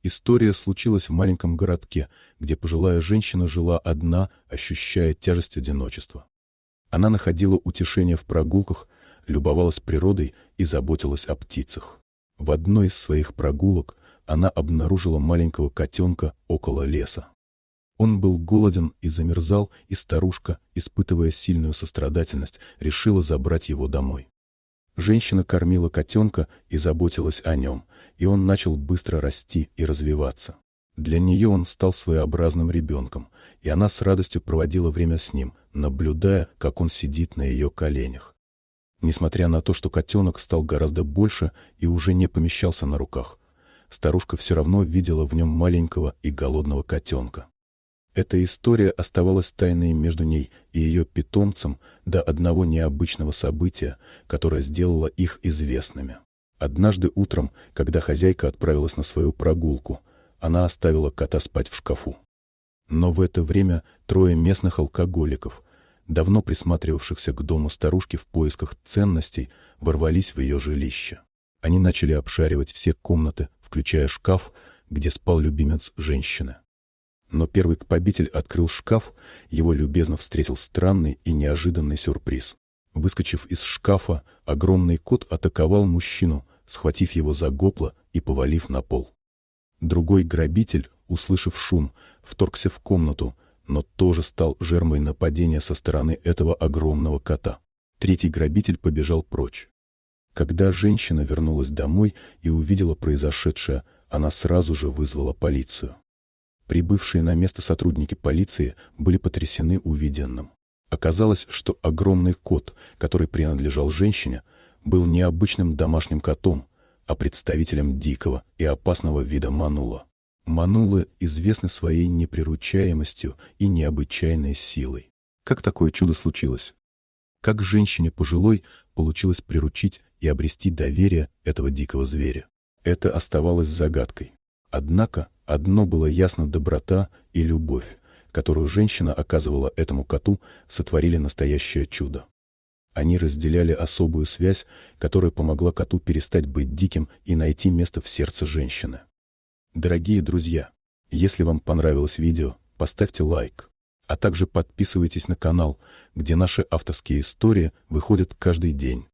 История случилась в маленьком городке, где пожилая женщина жила одна, ощущая тяжесть одиночества. Она находила утешение в прогулках, любовалась природой и заботилась о птицах. В одной из своих прогулок она обнаружила маленького котенка около леса. Он был голоден и замерзал, и старушка, испытывая сильную сострадательность, решила забрать его домой. Женщина кормила котенка и заботилась о нем, и он начал быстро расти и развиваться. Для нее он стал своеобразным ребенком, и она с радостью проводила время с ним, наблюдая, как он сидит на ее коленях. Несмотря на то, что котенок стал гораздо больше и уже не помещался на руках, старушка все равно видела в нем маленького и голодного котенка. Эта история оставалась тайной между ней и ее питомцем до одного необычного события, которое сделало их известными. Однажды утром, когда хозяйка отправилась на свою прогулку, она оставила кота спать в шкафу. Но в это время трое местных алкоголиков, давно присматривавшихся к дому старушки в поисках ценностей, ворвались в ее жилище. Они начали обшаривать все комнаты, включая шкаф, где спал любимец женщины. Но первый победитель открыл шкаф, его любезно встретил странный и неожиданный сюрприз. Выскочив из шкафа, огромный кот атаковал мужчину, схватив его за горло и повалив на пол. Другой грабитель, услышав шум, вторгся в комнату, но тоже стал жертвой нападения со стороны этого огромного кота. Третий грабитель побежал прочь. Когда женщина вернулась домой и увидела произошедшее, она сразу же вызвала полицию. Прибывшие на место сотрудники полиции были потрясены увиденным. Оказалось, что огромный кот, который принадлежал женщине, был не обычным домашним котом, а представителем дикого и опасного вида манула. Манулы известны своей неприручаемостью и необычайной силой. Как такое чудо случилось? Как женщине пожилой получилось приручить и обрести доверие этого дикого зверя? Это оставалось загадкой. Однако одно было ясно: доброта и любовь, которую женщина оказывала этому коту, сотворили настоящее чудо. Они разделяли особую связь, которая помогла коту перестать быть диким и найти место в сердце женщины. Дорогие друзья, если вам понравилось видео, поставьте лайк, а также подписывайтесь на канал, где наши авторские истории выходят каждый день.